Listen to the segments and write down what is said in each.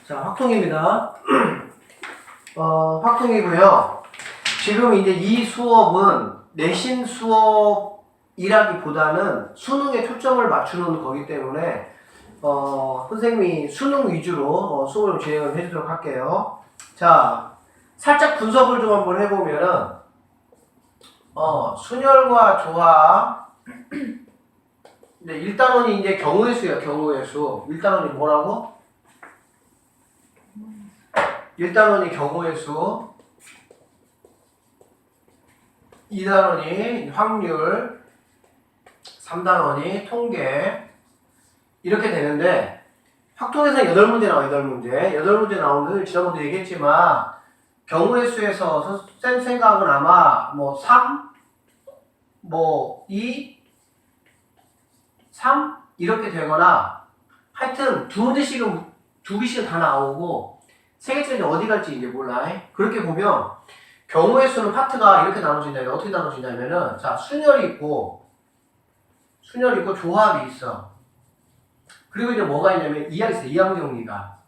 자, 확통입니다. 확통이고요. 지금 이제 이 수업은 내신 수업이라기보다는 수능에 초점을 맞추는 거기 때문에 선생님이 수능 위주로 수업을 진행을 해주도록 할게요. 자, 살짝 분석을 좀 한번 해보면은 순열과 조화. 네, 1단원이 이제 경우의 수예요. 경우의 수. 1단원이 뭐라고? 1단원이 경우의 수, 2단원이 확률, 3단원이 통계. 이렇게 되는데 확통에서는 8문제 나와요. 8문제. 8문제 나오는데 지난번도 얘기했지만 경우의 수에서 쌤 생각은 아마 3, 2, 3 이렇게 되거나 하여튼 2문제씩은 2개씩은 다 나오고 3개째 어디 갈지 이제 몰라. 그렇게 보면 경우의 수는 파트가 이렇게 나눠진다면 어떻게 나눠진다면은 자, 순열이 있고 조합이 있어. 그리고 이제 뭐가 있냐면 이항이 있어. 이항 정리가.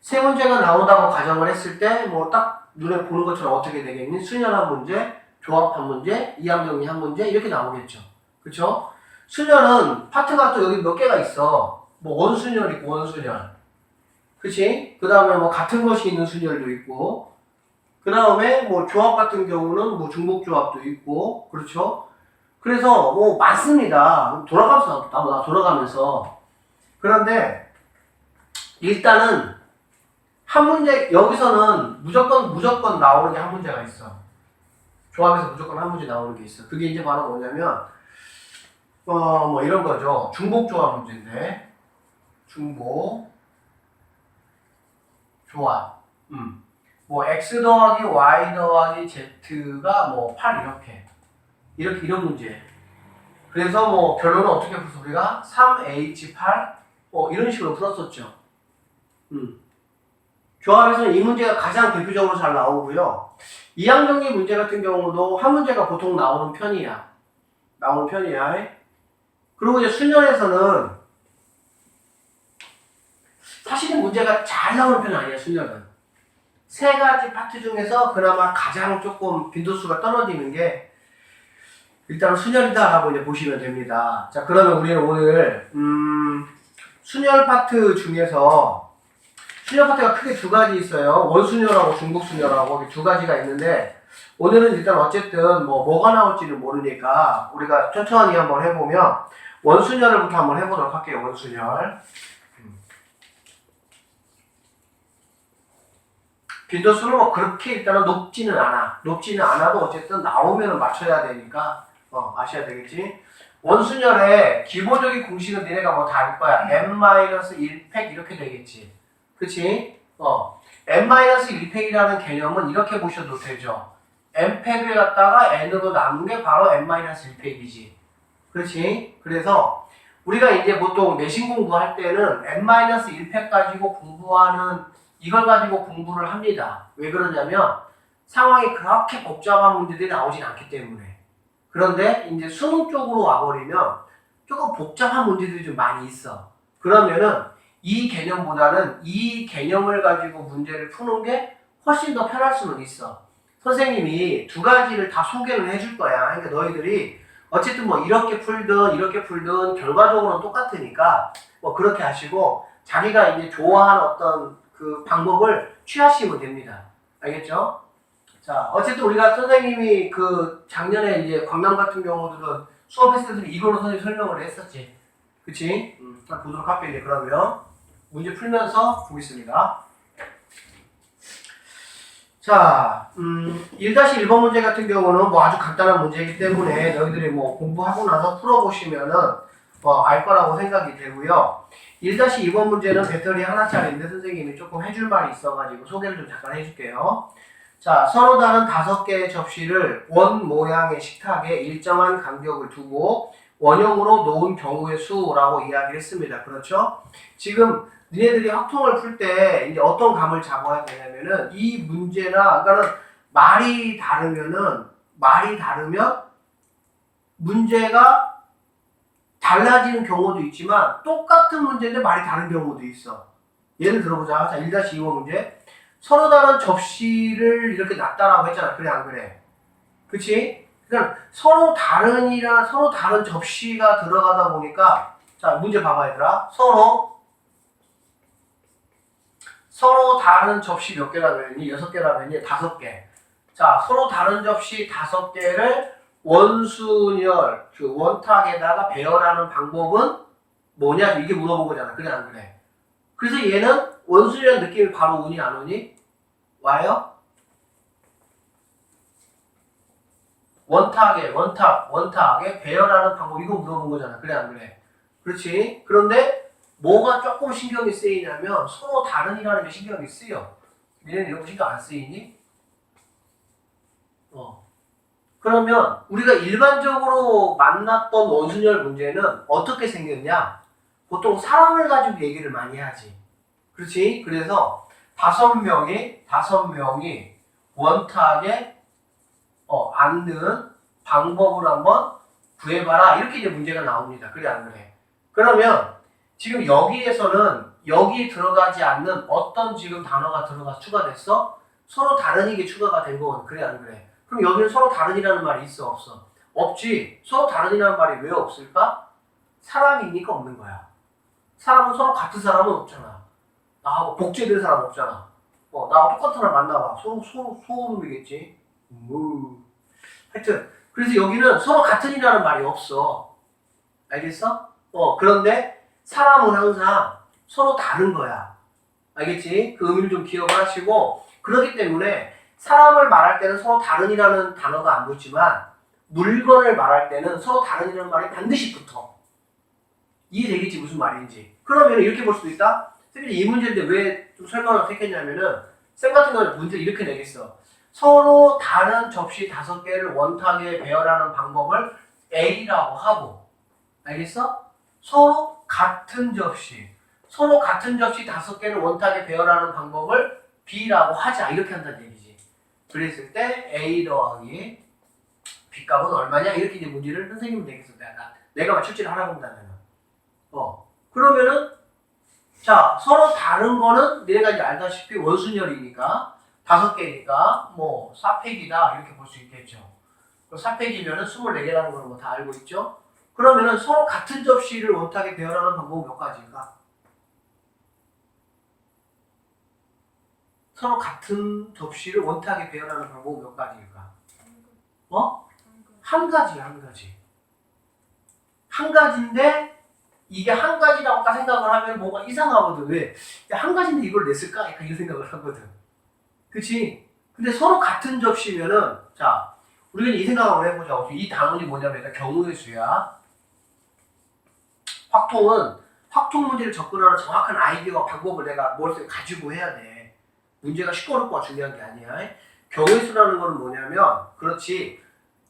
3문제가 나온다고 가정을 했을 때 딱 눈에 보는 것처럼 어떻게 되겠니? 순열 한 문제, 조합 한 문제, 이항 정리 한 문제 이렇게 나오겠죠. 그쵸? 순열은 파트가 또 여기 몇 개가 있어. 원순열 있고 원순열. 그치? 그 다음에 같은 것이 있는 순열도 있고, 그 다음에 조합 같은 경우는 중복조합도 있고, 그렇죠? 그래서 많습니다. 돌아가면서. 그런데, 일단은, 한 문제, 여기서는 무조건 나오는 게 한 문제가 있어. 조합에서 무조건 한 문제 나오는 게 있어. 그게 이제 바로 뭐냐면, 이런 거죠. 중복조합 문제인데, 조합. x 더하기 y 더하기 z가 8 이런 문제. 그래서 결론은 어떻게 풀었어? 우리가 3h8 이런 식으로 풀었었죠. 조합에서는 이 문제가 가장 대표적으로 잘 나오고요. 이항정리 문제 같은 경우도 한 문제가 보통 나오는 편이야. 그리고 이제 순열에서는 사실은 문제가 잘 나오는 편은 아니야. 순열은 3가지 파트 중에서 그나마 가장 조금 빈도수가 떨어지는 게 일단 순열이다 라고 이제 보시면 됩니다. 자, 그러면 우리는 오늘 순열 파트 중에서 순열 파트가 크게 2가지 있어요. 원순열하고 중복순열하고 2가지가 있는데 오늘은 일단 어쨌든 뭐가 나올지는 모르니까 우리가 천천히 한번 해보면 원순열부터 한번 해보도록 할게요. 원순열. 빈도수는 그렇게 일단은 높지는 않아도 어쨌든 나오면 맞춰야 되니까 아셔야 되겠지. 원순열의 기본적인 공식은 니네가 다 알 거야. n-1팩 이렇게 되겠지. 그치? n-1팩이라는 개념은 이렇게 보셔도 되죠. n팩을 갖다가 n으로 나눈 게 바로 n-1팩이지. 그렇지? 그래서 우리가 이제 보통 내신 공부할 때는 n-1팩 가지고 이걸 가지고 공부를 합니다. 왜 그러냐면 상황이 그렇게 복잡한 문제들이 나오진 않기 때문에. 그런데 이제 수능 쪽으로 와버리면 조금 복잡한 문제들이 좀 많이 있어. 그러면은 이 개념보다는 이 개념을 가지고 문제를 푸는 게 훨씬 더 편할 수는 있어. 선생님이 2가지를 다 소개를 해줄 거야. 그러니까 너희들이 어쨌든 이렇게 풀든 결과적으로는 똑같으니까 그렇게 하시고 자기가 이제 좋아하는 어떤 그 방법을 취하시면 됩니다. 알겠죠? 자, 어쨌든 우리가 선생님이 작년에 이제 광남 같은 경우들은 수업했을 때 이걸로 선생님이 설명을 했었지. 그치? 자, 보도록 할게요. 이제 그러면 문제 풀면서 보겠습니다. 자, 1-1번 문제 같은 경우는 아주 간단한 문제이기 때문에 너희들이 공부하고 나서 풀어보시면은 알 거라고 생각이 되고요. 1-2번 문제는 배터리 하나짜리인데 선생님이 조금 해줄 말이 있어가지고 소개를 좀 잠깐 해줄게요. 자, 서로 다른 5개의 접시를 원 모양의 식탁에 일정한 간격을 두고 원형으로 놓은 경우의 수라고 이야기를 했습니다. 그렇죠? 지금 니네들이 확통을 풀 때 이제 어떤 감을 잡아야 되냐면은 이 문제나 그러니까는 말이 다르면 문제가 달라지는 경우도 있지만 똑같은 문제인데 말이 다른 경우도 있어. 예를 들어보자. 자, 1-2번 문제. 서로 다른 접시를 이렇게 놨다라고 했잖아. 그래 안 그래? 그치? 그러니까 서로 다른 접시가 들어가다 보니까 자, 문제 봐봐 얘들아. 서로 다른 접시 몇 개라고 했니? 6개라고 했니? 5개. 자, 서로 다른 접시 5개를 원순열, 그 원탁에다가 배열하는 방법은 뭐냐? 이게 물어본 거잖아. 그래 안 그래? 그래서 얘는 원순이라는 느낌이 바로 오니 안 오니? 와요? 원탁에 배열하는 방법 이거 물어본 거잖아. 그래 안 그래? 그렇지? 그런데 뭐가 조금 신경이 쓰이냐면 서로 다른이라는 게 신경이 쓰여. 얘는 이런 거 신경 안 쓰이니? 그러면 우리가 일반적으로 만났던 원순열 문제는 어떻게 생겼냐? 보통 사람을 가지고 얘기를 많이 하지. 그렇지? 그래서 5명이 원탁에 앉는 방법을 한번 구해봐라. 이렇게 이제 문제가 나옵니다. 그래 안 그래? 그러면 지금 여기에서는 여기 들어가지 않는 어떤 지금 단어가 추가됐어? 서로 다른 이게 추가가 된 거거든. 그래 안 그래? 그럼 여기는 서로 다른이라는 말이 있어 없어? 없지. 서로 다른이라는 말이 왜 없을까? 사람이니까 없는 거야. 사람은 서로 같은 사람은 없잖아. 나하고 복제된 사람 없잖아. 나하고 똑같은 사람 만나봐. 소음이겠지. 하여튼 그래서 여기는 서로 같은이라는 말이 없어. 알겠어? 그런데 사람은 항상 서로 다른 거야. 알겠지? 그 의미를 좀 기억을 하시고, 그렇기 때문에 사람을 말할 때는 서로 다른이라는 단어가 안 붙지만 물건을 말할 때는 서로 다른이라는 말이 반드시 붙어. 이해되겠지? 무슨 말인지. 그러면 이렇게 볼 수도 있다. 쌤이 이 문제인데 왜 좀 설명을 택했냐면은 쌤 같은 경우는 문제를 이렇게 내겠어. 서로 다른 접시 5개를 원탁에 배열하는 방법을 A라고 하고, 알겠어? 서로 같은 접시 5개를 원탁에 배열하는 방법을 B라고 하자. 이렇게 한다는 얘기지. 그랬을 때 A 더하기 B 값은 얼마냐? 이렇게 이제 문제를 선생님은 내겠어. 내가 맞출지를 하라고 한다면. 그러면은 자, 서로 다른 거는 내가 이제 알다시피 원순열이니까 5개니까 뭐 4팩이다 이렇게 볼 수 있겠죠. 4팩이면은 24개라는 걸 뭐 다 알고 있죠. 그러면은 서로 같은 접시를 원탁에 배열하는 방법은 몇 가지인가? 서로 같은 접시를 원탁에 배열하는 방법은 몇 가지일까? 한 가지야, 한 가지. 한 가지인데 이게 한 가지라고 딱 생각을 하면 뭔가 이상하거든. 왜? 한 가지인데 이걸 냈을까? 약간 이런 생각을 하거든. 그치? 근데 서로 같은 접시면은, 자, 우리가 이 생각을 한번 해보자. 이 단원이 뭐냐면 경우의 수야. 확통 문제를 접근하는 정확한 아이디어와 방법을 내가 머릿속에 가지고 해야 돼. 문제가 쉽고 어렵고가 중요한 게 아니야. 경우의 수라는 건 뭐냐면, 그렇지.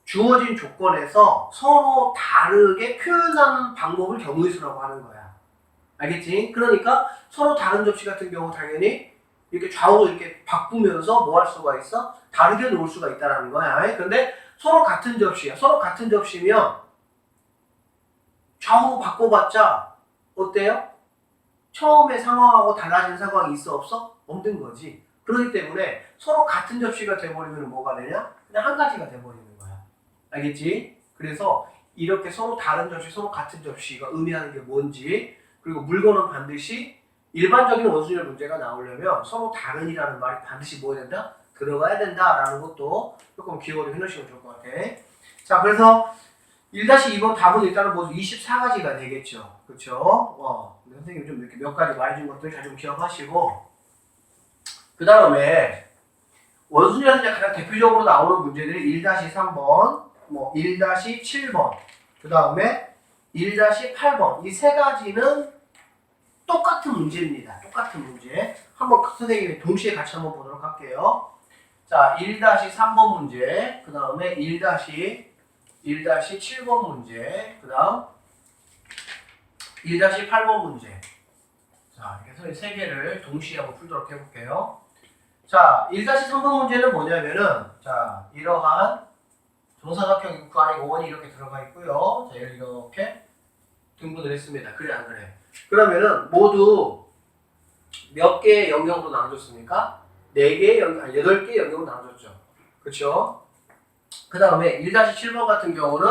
주어진 조건에서 서로 다르게 표현하는 방법을 경우의 수라고 하는 거야. 알겠지? 그러니까 서로 다른 접시 같은 경우 당연히 이렇게 좌우로 이렇게 바꾸면서 뭐 할 수가 있어? 다르게 놓을 수가 있다는 거야. 근데 서로 같은 접시야. 서로 같은 접시면 좌우로 바꿔봤자 어때요? 처음에 상황하고 달라지는 상황이 있어 없어? 없는 거지. 그렇기 때문에 서로 같은 접시가 돼버리면 뭐가 되냐? 그냥 한 가지가 돼버리는 거야. 알겠지? 그래서 이렇게 서로 다른 접시, 서로 같은 접시가 의미하는 게 뭔지, 그리고 물건은 반드시 일반적인 원순열 문제가 나오려면 서로 다른이라는 말이 반드시 뭐 해야 된다? 들어가야 된다라는 것도 조금 기억을 해놓으시면 좋을 것 같아. 자, 그래서 1-2번 답은 일단은 모두 24가지가 되겠죠. 그쵸? 선생님이 좀 이렇게 몇 가지 말해준 것들 잘 좀 기억하시고, 그 다음에 원순열에서 가장 대표적으로 나오는 문제들이 1-3번, 1-7번, 그 다음에 1-8번. 이 3가지는 똑같은 문제입니다. 똑같은 문제. 한번 선생님이 동시에 같이 한번 보도록 할게요. 자, 1-3번 문제, 그 다음에 1-7번 문제, 그 다음 1-8번 문제. 자, 이렇게 3개를 동시에 한번 풀도록 해볼게요. 자, 1-3번 문제는 뭐냐면은, 자, 이러한 정사각형 그 안에 5원이 이렇게 들어가 있고요. 자, 이렇게 등분을 했습니다. 그래 안 그래? 그러면은 모두 몇 개의 영역으로 나눠줬습니까? 4개의 영역, 아니 8개의 영역으로 나눠줬죠. 그렇죠? 그 다음에 1-7번 같은 경우는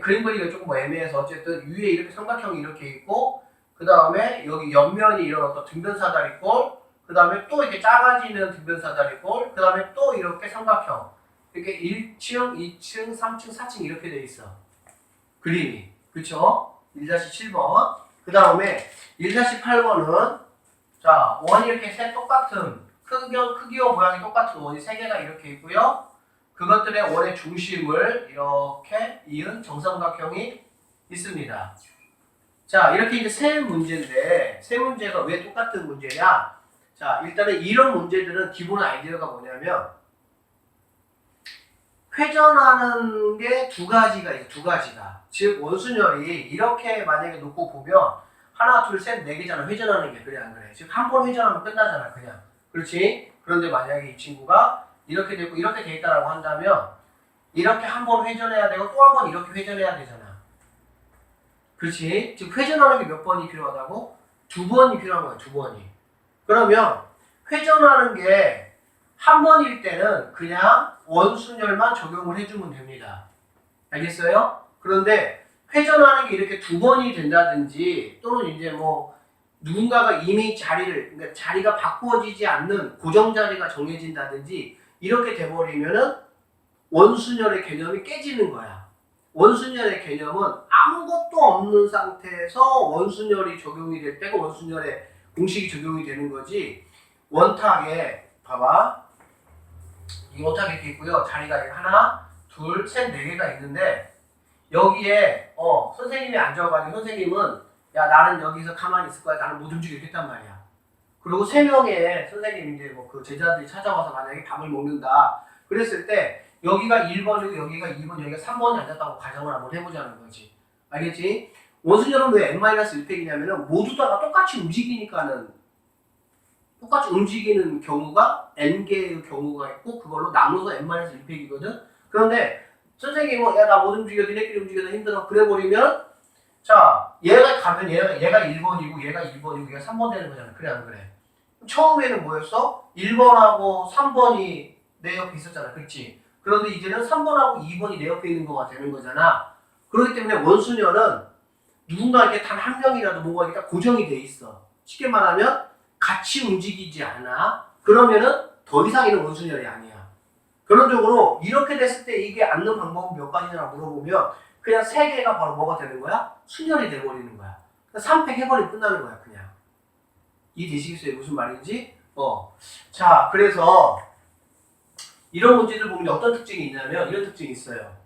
그림 그리기가 조금 뭐 애매해서 어쨌든 위에 이렇게 삼각형이 이렇게 있고 그 다음에 여기 옆면이 이런 어떤 등변사다리꼴 그 다음에 또 이렇게 작아지는 등변사다리꼴 그 다음에 또 이렇게 삼각형 이렇게 1층, 2층, 3층, 4층 이렇게 돼 있어. 그림이. 그쵸? 1-7번. 그 다음에 1-8번은 자, 원이 이렇게 세 똑같은 크기와 모양이 똑같은 원이 3개가 이렇게 있고요. 그것들의 원의 중심을 이렇게 이은 정삼각형이 있습니다. 자, 이렇게 이제 세 문제인데 세 문제가 왜 똑같은 문제냐? 자, 일단은 이런 문제들은 기본 아이디어가 뭐냐면 회전하는 게 두 가지가 있어요. 두 가지가. 즉 원순열이 이렇게 만약에 놓고 보면 하나, 둘, 셋, 4개잖아. 회전하는 게. 그래 안 그래? 즉 한 번 회전하면 끝나잖아. 그냥. 그렇지? 그런데 만약에 이 친구가 이렇게 되고 이렇게 돼 있다라고 한다면 이렇게 한 번 회전해야 되고 또 한 번 이렇게 회전해야 되잖아. 그렇지? 즉 회전하는 게 몇 번이 필요하다고? 2번이 필요한 거야. 2번이. 그러면 회전하는 게 한 번일 때는 그냥 원순열만 적용을 해주면 됩니다. 알겠어요? 그런데 회전하는 게 이렇게 2번이 된다든지 또는 이제 뭐 누군가가 이미 그러니까 자리가 바꾸어지지 않는 고정 자리가 정해진다든지 이렇게 돼버리면은 원순열의 개념이 깨지는 거야. 원순열의 개념은 아무것도 없는 상태에서 원순열이 적용이 될 때가 원순열의 공식이 적용이 되는 거지. 원탁에 봐봐. 이 원탁이 이렇게 있고요. 자리가 하나, 둘, 셋, 4개가 있는데 여기에 선생님이 앉아가지고 선생님은 야 나는 여기서 가만히 있을 거야. 나는 못 움직이게 했단 말이야. 그리고 3명의 선생님이 이제 뭐 그 제자들이 찾아와서 만약에 밥을 먹는다. 그랬을 때 여기가 1번이고 여기가 2번, 여기가 3번이 앉았다고 가정을 한번 해보자는 거지. 알겠지? 원순열은 왜 n-1팩이냐면은 모두 다가 똑같이 움직이니까는 똑같이 움직이는 경우가 n개의 경우가 있고 그걸로 나눠서 n-1팩이거든. 그런데 선생님은 야 나 못 움직여 니네끼리 움직여서 힘들어 그래 버리면 자 얘가 가면 얘가 1번이고 얘가 2번이고 얘가 3번 되는 거잖아. 그래 안 그래? 처음에는 뭐였어? 1번하고 3번이 내 옆에 있었잖아. 그렇지? 그런데 이제는 3번하고 2번이 내 옆에 있는 거가 되는 거잖아. 그렇기 때문에 원순열은 누군가 이렇게 단 한 명이라도 뭔가 이렇게 고정이 돼 있어. 쉽게 말하면 같이 움직이지 않아. 그러면은 더 이상 이런 원순열이 아니야. 결론적으로 이렇게 됐을 때 이게 앉는 방법은 몇 가지냐 물어보면 그냥 3개가 바로 뭐가 되는 거야? 순열이 돼버리는 거야. 3팩 해버리면 끝나는 거야 그냥. 이해되시겠어요? 무슨 말인지? 자, 그래서 이런 문제들 보면 어떤 특징이 있냐면 이런 특징이 있어요.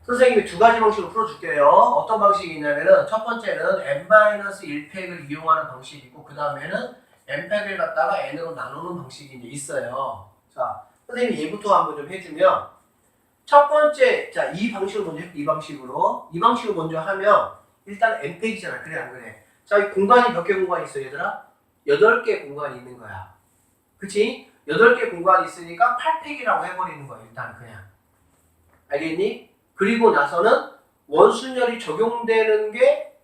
선생님이 2가지 방식으로 풀어줄게요. 어떤 방식이 있냐면은 첫 번째는 n-1팩을 이용하는 방식이 있고 그 다음에는 n팩을 갖다가 n으로 나누는 방식이 이제 있어요. 자, 선생님이 얘부터 한번 좀 해주면 첫 번째, 자, 이 방식을 먼저 이 방식으로 먼저 하면 일단 n팩이잖아. 그래 안 그래? 자, 이 공간이 몇 개 공간이 있어 얘들아? 8개 공간이 있는 거야. 그치? 8개 공간이 있으니까 8팩이라고 해버리는 거야. 일단 그냥. 알겠니? 그리고 나서는 원순열이 적용되는 게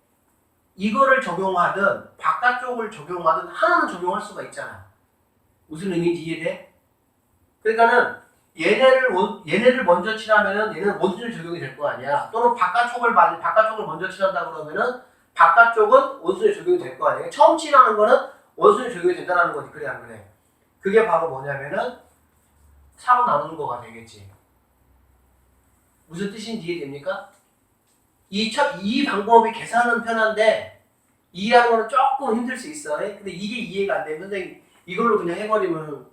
이거를 적용하든 바깥쪽을 적용하든 하나는 적용할 수가 있잖아. 무슨 의미인지 이해돼? 그러니까는 얘네를 먼저 칠하면은 얘는 원순열 적용이 될 거 아니야. 또는 바깥쪽을 먼저 칠한다 그러면은 바깥쪽은 원순열 적용이 될 거 아니야. 처음 칠하는 거는 원순열 적용이 된다는 거지. 그래 안 그래? 그게 바로 뭐냐면은 4로 나누는 거가 되겠지. 무슨 뜻인지 이해됩니까? 이 방법이 계산은 편한데 이해하는 거는 조금 힘들 수 있어. 근데 이게 이해가 안 되면 선생님 이걸로 그냥 해버리면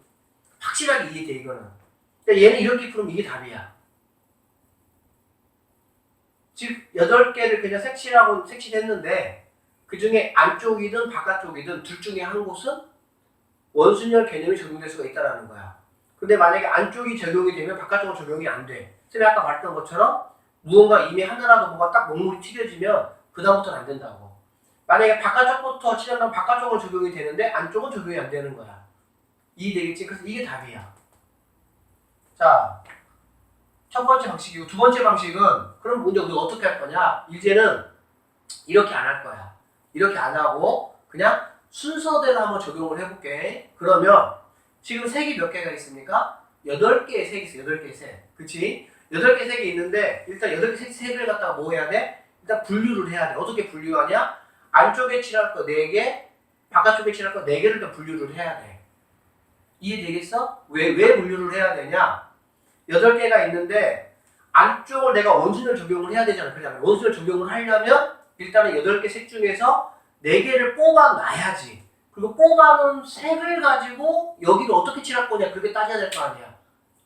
확실하게 이해돼 이거는. 그러니까 얘는 이렇게 풀면 이게 답이야. 즉 8개를 그냥 색칠했는데 그 중에 안쪽이든 바깥쪽이든 둘 중에 한 곳은 원순열 개념이 적용될 수가 있다는 거야. 근데 만약에 안쪽이 적용이 되면 바깥쪽은 적용이 안 돼. 쌤이 아까 말했던 것처럼 무언가 이미 하나라도 뭐가 딱 먹물이 튀겨지면 그 다음부터는 안 된다고. 만약에 바깥쪽부터 칠하면 바깥쪽은 적용이 되는데 안쪽은 적용이 안 되는 거야. 이해되겠지? 그래서 이게 답이야. 자, 첫 번째 방식이고 두 번째 방식은 그럼 문제 우리가 어떻게 할 거냐? 이제는 이렇게 안 할 거야. 이렇게 안 하고 그냥 순서대로 한번 적용을 해볼게. 그러면 지금 색이 몇 개가 있습니까? 8개의 색이 있어. 8개의 색. 그치? 8개 색이 있는데 일단 8개 색을 갖다가 뭐 해야 돼? 일단 분류를 해야 돼. 어떻게 분류하냐? 안쪽에 칠할 거 4개, 바깥쪽에 칠할 거 4개를 더 분류를 해야 돼. 이해되겠어? 왜 분류를 해야 되냐? 8개가 있는데 안쪽을 내가 원순을 적용을 해야 되잖아. 그냥 원순을 적용을 하려면 일단은 8개 색 중에서 4개를 뽑아놔야지. 그리고 뽑아놓은 색을 가지고 여기를 어떻게 칠할 거냐 그렇게 따져야 될 거 아니야.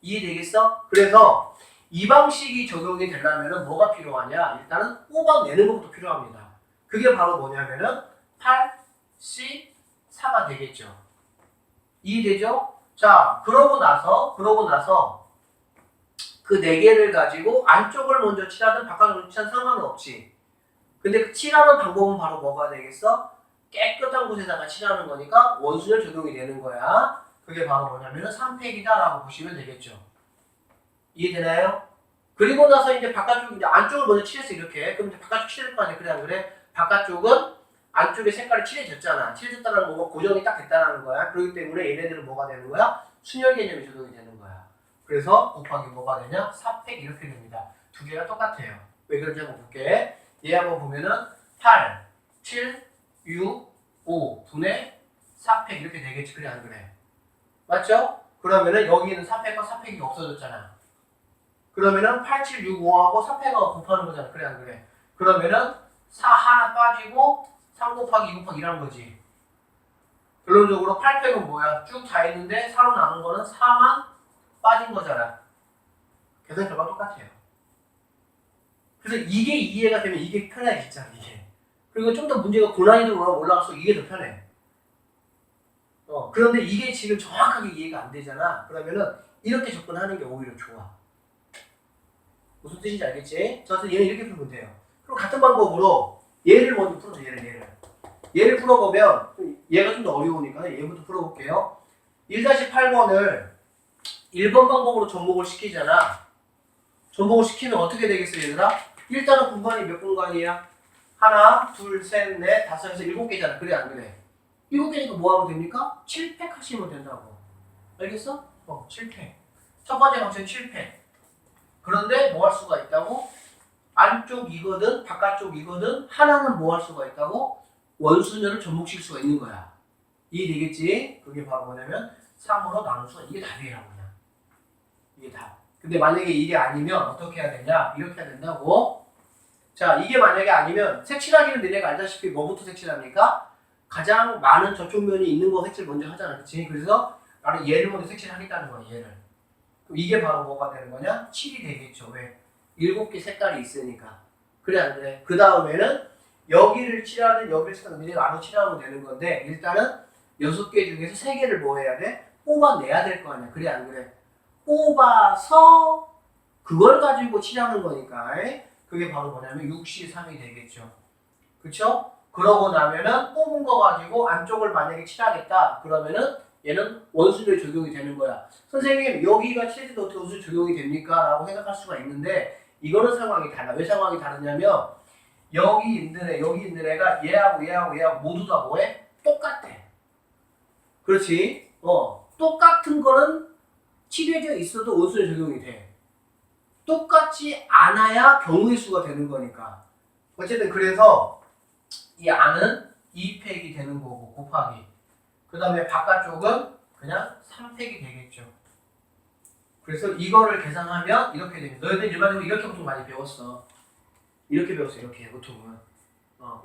이해되겠어? 그래서 이 방식이 적용이 되려면 뭐가 필요하냐? 일단은 뽑아내는 것부터 필요합니다. 그게 바로 뭐냐면은 8, C, 4가 되겠죠. 이해되죠? 자, 그러고 나서 그 4개를 가지고 안쪽을 먼저 칠하든 바깥쪽을 칠하든 상관은 없지. 근데 그 칠하는 방법은 바로 뭐가 되겠어? 깨끗한 곳에다가 칠하는 거니까 원순열 적용이 되는 거야. 그게 바로 뭐냐면은 3팩이다 라고 보시면 되겠죠. 이해되나요? 그리고 나서 이제 바깥쪽, 이제 안쪽을 먼저 칠했어, 이렇게. 그럼 이제 바깥쪽 칠할 거 아니야. 그래, 안 그래? 바깥쪽은 안쪽에 색깔이 칠해졌잖아. 칠해졌다는 거고 고정이 딱 됐다는 거야. 그렇기 때문에 얘네들은 뭐가 되는 거야? 순열 개념이 적용이 되는 거야. 그래서 곱하기 뭐가 되냐? 4팩 이렇게 됩니다. 두 개가 똑같아요. 왜 그런지 한번 볼게. 얘 한번 보면은 8, 7, 6, 5 분의 4팩 이렇게 되겠지. 그래, 안 그래? 맞죠? 그러면은 여기는 4팩과 4팩이 없어졌잖아. 그러면은 8, 7, 6, 5하고 4팩하고 곱하는 거잖아. 그래, 안 그래? 그러면은 4 하나 빠지고 3 곱하기 2 곱하기 1한 거지. 결론적으로 8팩은 뭐야? 쭉 다 있는데 4로 나눈 거는 4만 빠진 거잖아. 계산 결과가 똑같아요. 그래서 이게 이해가 되면 이게 편해, 진짜 이게. 그리고 좀 더 문제가 고난이도로 올라갈수록 이게 더 편해. 그런데 이게 지금 정확하게 이해가 안 되잖아. 그러면은 이렇게 접근하는 게 오히려 좋아. 무슨 뜻인지 알겠지? 그래서 얘는 이렇게 풀면 돼요. 그럼 같은 방법으로 얘를 먼저 풀어줘. 얘를 풀어보면 얘가 좀 더 어려우니까 얘부터 풀어볼게요. 1-8번을 1번 방법으로 접목을 시키잖아. 접목을 시키면 어떻게 되겠어, 얘들아? 일단은 공간이 몇 공간이야? 하나, 둘, 셋, 넷, 다섯에서 7개잖아. 그래, 안 그래? 7개니까 뭐 하면 됩니까? 7팩 하시면 된다고. 알겠어? 7팩. 첫 번째 방식은 7팩. 그런데 뭐 할 수가 있다고? 안쪽이거든, 바깥쪽이거든, 하나는 뭐 할 수가 있다고? 원순열을 접목시킬 수가 있는 거야. 이해되겠지? 그게 바로 뭐냐면 3으로 나눌 수가, 이게 답이라고 그냥. 이게 답. 근데 만약에 이게 아니면 어떻게 해야 되냐? 이렇게 해야 된다고. 자, 이게 만약에 아니면 색칠하기는 너네가 알다시피 뭐부터 색칠합니까? 가장 많은 접촉면이 있는 거 색칠 먼저 하잖아. 그치? 그래서 나는 얘를 먼저 색칠하겠다는 거야, 얘를. 그럼 이게 바로 뭐가 되는 거냐? 7이 되겠죠. 왜? 7개 색깔이 있으니까. 그래, 안 그래? 그 다음에는 여기를 칠하든 여기를 칠하든 너네가 알아서 칠하면 되는 건데 일단은 6개 중에서 3개를 뭐 해야 돼? 뽑아내야 될 거 아니야. 그래, 안 그래? 뽑아서 그걸 가지고 칠하는 거니까 그게 바로 뭐냐면 6C3이 되겠죠. 그쵸? 그러고 나면은 뽑은 거 가지고 안쪽을 만약에 칠하겠다 그러면은 얘는 원순열 적용이 되는 거야. 선생님 여기가 칠해도 어떻게 원순열 적용이 됩니까? 라고 생각할 수가 있는데 이거는 상황이 달라. 왜 상황이 다르냐면 여기 있는 애가 얘하고 모두 다 뭐해? 똑같아. 그렇지? 똑같은 거는 칠해져 있어도 원순열 적용이 돼. 똑같지 않아야 경우의 수가 되는 거니까. 어쨌든 그래서 이 안은 2팩이 되는 거고 곱하기. 그 다음에 바깥쪽은 그냥 3팩이 되겠죠. 그래서 이거를 계산하면 이렇게 됩니다. 너희들 일반적으로 이렇게 보통 많이 배웠어. 이렇게 배웠어. 이렇게 보통은.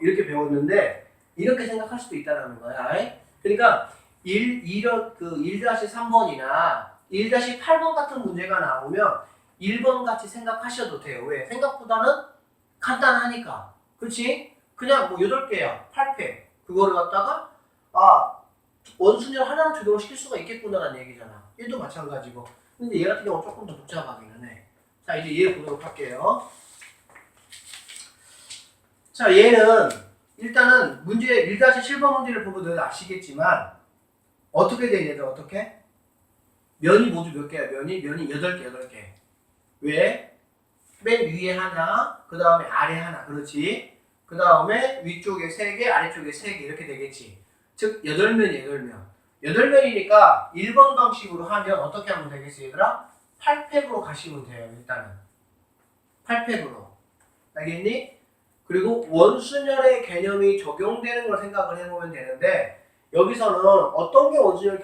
이렇게 배웠는데 이렇게 생각할 수도 있다는 거야. 그러니까 1-3번이나 1-8번 같은 문제가 나오면 1번 같이 생각하셔도 돼요. 왜? 생각보다는 간단하니까. 그렇지? 그냥 뭐 8개야. 8팩. 그거를 갖다가 원순열 하나는 적용을 시킬 수가 있겠구나라는 얘기잖아. 얘도 마찬가지고. 근데 얘 같은 경우는 조금 더 복잡하기는 해. 자, 이제 얘 보도록 할게요. 자, 얘는 일단은 문제 1-7번 문제를 보면 너희들 아시겠지만 어떻게 돼, 얘들 어떻게? 면이 모두 몇 개야? 면이 8개. 왜? 맨 위에 하나, 그 다음에 아래 하나. 그렇지? 그 다음에 위쪽에 3개, 아래쪽에 3개 이렇게 되겠지. 즉 8면이 8면. 8면이니까 1번 방식으로 하면 어떻게 하면 되겠지 얘들아? 8팩으로 가시면 돼요. 일단은 8팩으로. 알겠니? 그리고 원순열의 개념이 적용되는 걸 생각을 해보면 되는데 여기서는 어떤 게 원순열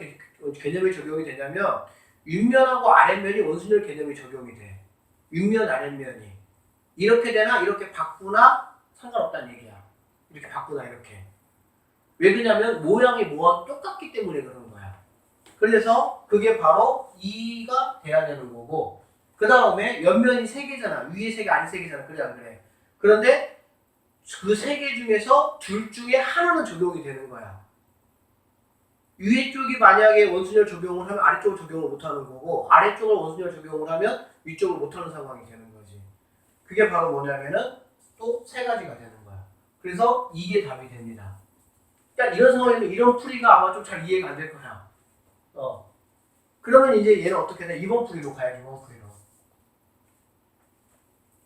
개념이 적용이 되냐면 윗면하고 아랫면이 원순열 개념이 적용이 돼. 윗면, 아랫면이. 이렇게 되나 이렇게 바꾸나 상관없다는 얘기야. 이렇게 바꾸나 이렇게. 왜 그러냐면 모양이 뭐와 똑같기 때문에 그런 거야. 그래서 그게 바로 2가 돼야 되는 거고 그 다음에 옆면이 3개잖아. 위에 3개, 아래 3개잖아. 그래 안 그래? 그런데 그 3개 중에서 둘 중에 하나는 적용이 되는 거야. 위에 쪽이 만약에 원순열 적용을 하면 아래쪽을 적용을 못하는 거고 아래쪽을 원순열 적용을 하면 위쪽을 못하는 상황이 되는 거지. 그게 바로 뭐냐면은 또 3가지가 되는 거야. 그래서 이게 답이 됩니다. 그러니까 이런 상황에는 이런 풀이가 아마 좀 잘 이해가 안 될 거야. 그러면 이제 얘는 어떻게 돼? 2번 풀이로 가야지. 2번 풀이로.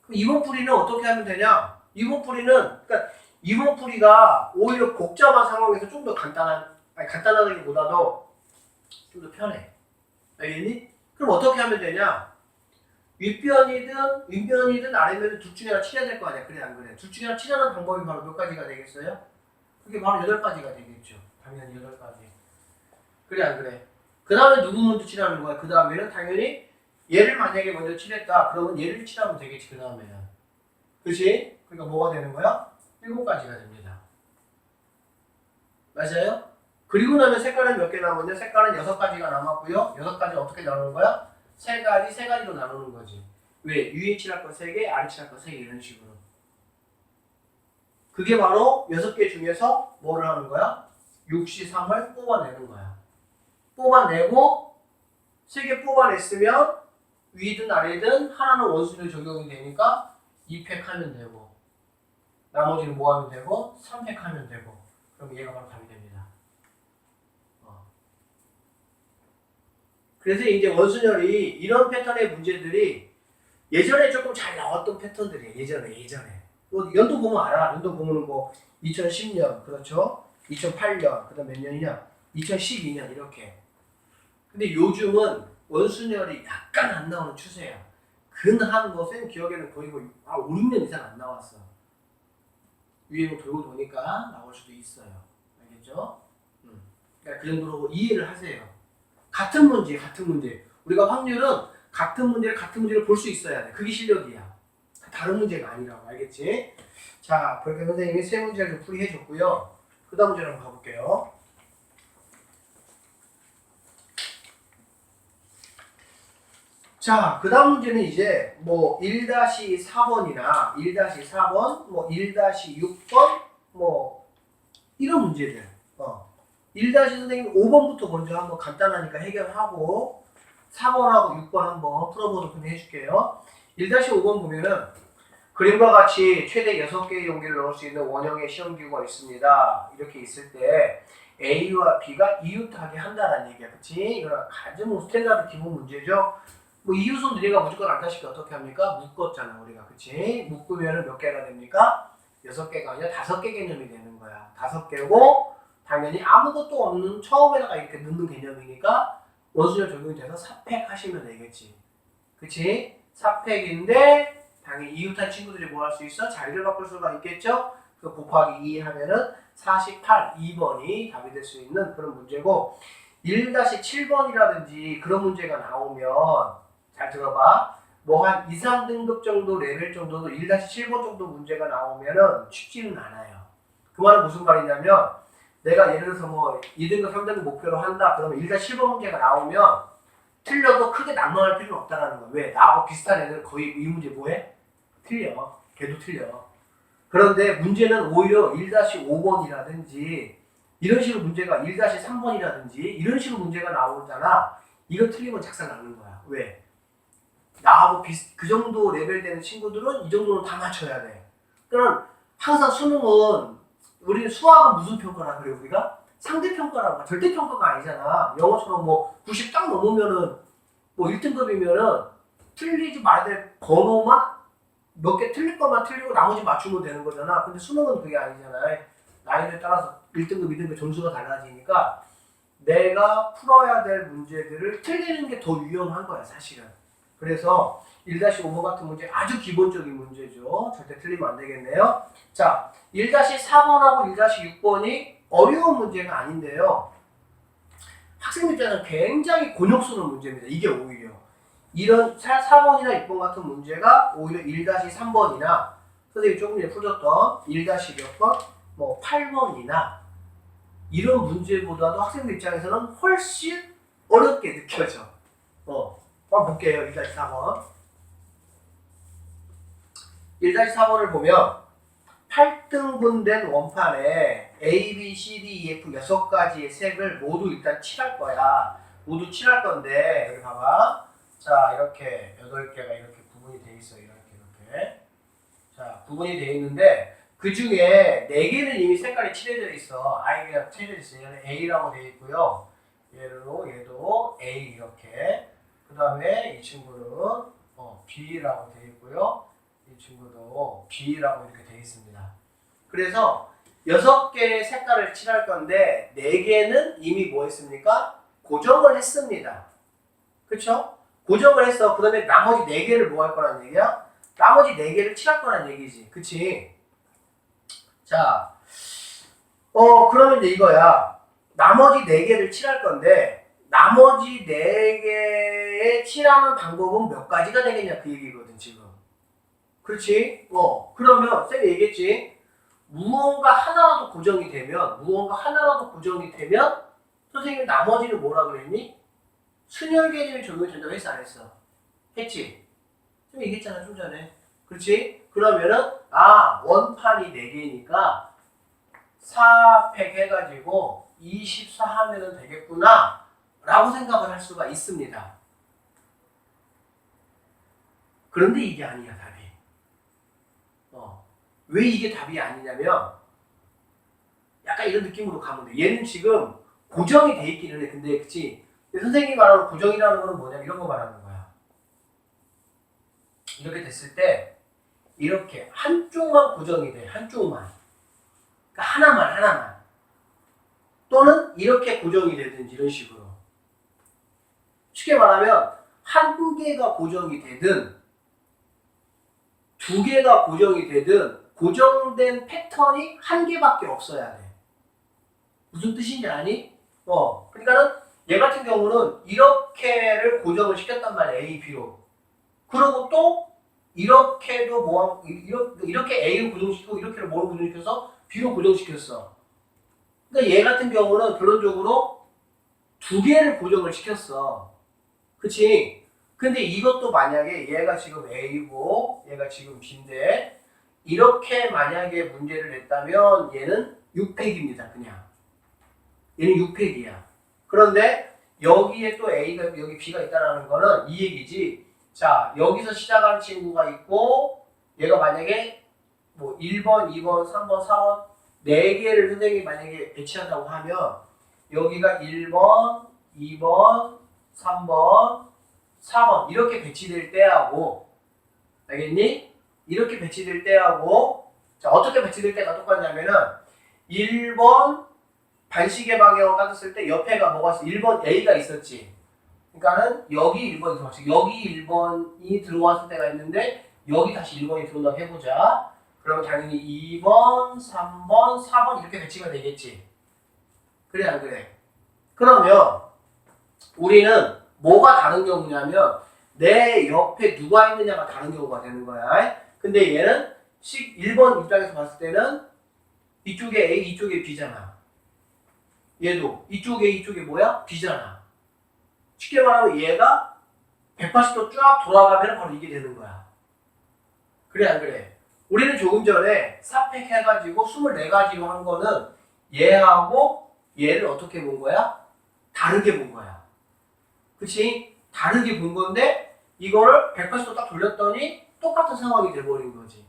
그럼 2번 풀이는 어떻게 하면 되냐? 2번 풀이는 그러니까 2번 풀이가 오히려 복잡한 상황에서 좀 더 간단하기보다도 좀 더 편해. 알겠니? 그럼 어떻게 하면 되냐? 윗변이든 아랫변이든 둘 중에 하나 칠해야 될 거 아니야. 그래 안 그래? 둘 중에 하나 칠하는 방법이 바로 몇 가지가 되겠어요? 그게 바로 8가지가 되겠죠. 당연히 8가지. 그래 안 그래? 그 다음에 누구 먼저 칠하는 거야? 그 다음에는 당연히 얘를 만약에 먼저 칠했다. 그러면 얘를 칠하면 되겠지. 그 다음에는. 그치? 그러니까 뭐가 되는 거야? 7가지가 됩니다. 맞아요? 그리고 나면 색깔은 몇 개 남았냐? 색깔은 6가지가 남았고요. 6가지 어떻게 나누는 거야? 3가지로 나누는 거지. 왜? 위에 칠할 거 3개, 아래 칠할 거 3개 이런 식으로. 그게 바로 6개 중에서 뭐를 하는 거야? 6C3을 뽑아내는 거야. 뽑아내고 3개 뽑아냈으면 위든 아래든 하나는 원순열 적용이 되니까 2팩 하면 되고 나머지는 뭐 하면 되고 3팩 하면 되고 그럼 얘가 바로 답이 됩니다. 그래서 이제 원순열이 이런 패턴의 문제들이 예전에 조금 잘 나왔던 패턴들이에요. 예전에. 연도 보면 알아. 연도 보면 뭐 2010년, 그렇죠? 2008년, 그 다음 몇 년이냐? 2012년 이렇게. 근데 요즘은 원순열이 약간 안 나오는 추세야. 근한 뭐 쌤 기억에는 거의 5, 6년 이상 안 나왔어. 유행을 돌고 도니까 나올 수도 있어요. 알겠죠? 그러니까 그 정도로 이해를 하세요. 같은 문제. 우리가 확률은 같은 문제를 볼 수 있어야 돼. 그게 실력이야. 다른 문제가 아니라고. 알겠지? 자, 그렇게 선생님이 3문제를 좀 풀이해줬고요. 그 다음 문제를 한번 가볼게요. 자, 그 다음 문제는 이제 뭐 1-4번이나 1-4번, 뭐 1-6번, 뭐 이런 문제들. 1- 선생님 5번부터 먼저 한번 간단하니까 해결하고 4번하고 6번 한번 풀어보도록 해줄게요. 1-5번 보면은 그림과 같이 최대 6개의 용기를 넣을 수 있는 원형의 시험기구가 있습니다. 이렇게 있을 때 A와 B가 이웃하게 한다는 얘기야. 그치? 이거는 가장 스탠다드 기본 문제죠. 뭐 이웃은 우리가 무조건 안다시피 어떻게 합니까? 묶었잖아 우리가. 그치? 묶으면 몇 개가 됩니까? 6개가 아니라 5개 개념이 되는 거야. 5개고 당연히 아무것도 없는 처음에다가 이렇게 넣는 개념이니까 원순열 적용이 돼서 4팩 하시면 되겠지. 그치? 4팩인데 당연히 이웃한 친구들이 뭐 할 수 있어? 자리를 바꿀 수가 있겠죠? 그 곱하기 2 하면은 48, 2번이 답이 될 수 있는 그런 문제고 1-7번이라든지 그런 문제가 나오면 잘 들어봐. 뭐 한 2, 3등급 정도 레벨 정도도 1-7번 정도 문제가 나오면은 쉽지는 않아요. 그 말은 무슨 말이냐면 내가 예를 들어서 뭐 2등급, 3등급 목표로 한다. 그러면 1-7번 문제가 나오면 틀려도 크게 난망할 필요는 없다라는 거야. 왜? 나하고 비슷한 애들 거의 이 문제 뭐해? 틀려. 걔도 틀려. 그런데 문제는 오히려 1-5번이라든지 이런 식으로 문제가 1-3번이라든지 이런 식으로 문제가 나오잖아. 이거 틀리면 작살 나는 거야. 왜? 나하고 그 정도 레벨 되는 친구들은 이 정도는 다 맞춰야 돼. 그럼 항상 수능은 우리는 수학은 무슨 평가라 그래 우리가? 상대평가라고. 절대평가가 아니잖아. 영어처럼 뭐 90 딱 넘으면은 뭐 1등급이면은 틀리지 말아야 될 번호만 몇 개 틀릴 것만 틀리고 나머지 맞추면 되는 거잖아. 근데 수능은 그게 아니잖아요. 난이도에 따라서 1등급, 2등급 점수가 달라지니까 내가 풀어야 될 문제들을 틀리는 게 더 유연한 거야, 사실은. 그래서 1-5번 같은 문제 아주 기본적인 문제죠. 절대 틀리면 안 되겠네요. 자, 1-4번하고 1-6번이 어려운 문제가 아닌데요. 학생 입장에서는 굉장히 곤욕스러운 문제입니다. 이게 오히려. 이런 4번이나 6번 같은 문제가 오히려 1-3번이나 선생님이 조금 전에 풀었던 1-몇 번, 뭐 8번이나 이런 문제보다도 학생들 입장에서는 훨씬 어렵게 느껴져. 한번 볼게요. 1-4번. 1-4번을 보면 8등분된 원판에 A, B, C, D, E, F 6가지의 색을 모두 일단 칠할 거야. 모두 칠할 건데 여기 봐봐. 자, 이렇게 8개가 이렇게 구분이 돼 있어. 이렇게. 자, 구분이 돼 있는데 그 중에 4개는 이미 색깔이 칠해져 있어. I가 칠해져 있어. 얘는 A라고 돼 있고요. 얘도 A 이렇게. 그 다음에 이 친구는 B라고 돼 있고요. 이 친구도 B라고 이렇게 돼 있습니다. 그래서 6개의 색깔을 칠할 건데 4개는 이미 뭐 했습니까? 고정을 했습니다. 그쵸? 고정을 했어. 그 다음에 나머지 4개를 뭐 할 거란 얘기야? 나머지 4개를 칠할 거란 얘기지. 그치? 자, 그러면 이제 이거야. 나머지 4개를 칠할 건데 나머지 4개의 칠하는 방법은 몇 가지가 되겠냐 그 얘기거든 지금. 그렇지? 그러면 쌤이 얘기했지. 무언가 하나라도 고정이 되면 선생님이 나머지는 뭐라 그랬니? 순열 개념이 적용이 된다고 했어 안 했어? 했지? 좀 얘기했잖아 좀 전에. 그렇지? 그러면은 원판이 4개니까 4팩 해가지고 24 하면은 되겠구나 라고 생각을 할 수가 있습니다. 그런데 이게 아니야 답이. 왜 이게 답이 아니냐면 약간 이런 느낌으로 가면 돼. 얘는 지금 고정이 돼 있기는 해. 근데 그치? 선생님이 말하는 고정이라는 거는 뭐냐면 이런 거 말하는 거야. 이렇게 됐을 때 이렇게 한쪽만 고정이 돼. 한쪽만. 그러니까 하나만. 또는 이렇게 고정이 되든지 이런 식으로. 쉽게 말하면 한 개가 고정이 되든 2개가 고정이 되든 고정된 패턴이 1개밖에 없어야 돼. 무슨 뜻인지 아니? 그러니까는 얘 같은 경우는 이렇게를 고정을 시켰단 말이야. A, B로. 그리고 또 이렇게도 이렇게 A로 고정시키고 이렇게를 뭐로 고정시켜서 B로 고정시켰어. 그러니까 얘 같은 경우는 결론적으로 2개를 고정을 시켰어. 그치? 근데 이것도 만약에 얘가 지금 A고 얘가 지금 B인데 이렇게 만약에 문제를 냈다면 얘는 6팩입니다. 그냥. 얘는 6팩이야. 그런데 여기에 또 A가 여기 B가 있다는 거는 이 얘기지. 자, 여기서 시작한 친구가 있고 얘가 만약에 뭐 1번, 2번, 3번, 4번 4개를 선생님이 만약에 배치한다고 하면 여기가 1번, 2번, 3번, 4번 이렇게 배치될 때하고 알겠니? 이렇게 배치될 때하고 자 어떻게 배치될 때가 똑같냐면은 1번 반시계 방향으로 따졌을 때 옆에가 뭐가 있어? 1번 A가 있었지. 그러니까는 여기 1번이 들어왔어. 여기 1번이 들어왔을 때가 있는데 여기 다시 1번이 들어온다고 해보자. 그러면 당연히 2번, 3번, 4번 이렇게 배치가 되겠지. 그래 안 그래? 그러면 우리는 뭐가 다른 경우냐면 내 옆에 누가 있느냐가 다른 경우가 되는 거야. 근데 얘는 1번 입장에서 봤을 때는 이쪽에 A, 이쪽에 B잖아. 얘도 이쪽에 뭐야? B잖아. 쉽게 말하면 얘가 180도 쫙 돌아가면 바로 이게 되는 거야. 그래 안 그래? 우리는 조금 전에 4팩 해가지고 24가지로 한 거는 얘하고 얘를 어떻게 본 거야? 다르게 본 거야. 그치? 다르게 본 건데 이거를 180도 딱 돌렸더니 똑같은 상황이 돼버린 거지.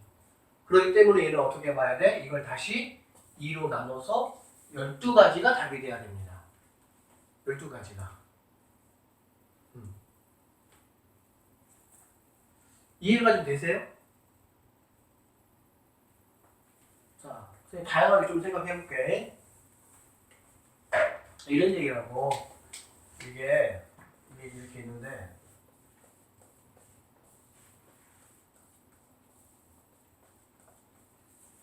그렇기 때문에 얘는 어떻게 봐야 돼? 이걸 다시 2로 나눠서 12가지가 답이 돼야 됩니다. 12가지가. 이해가 좀 되세요? 다양하게 좀 생각해볼게. 이런 얘기라고. 이게 이렇게 있는데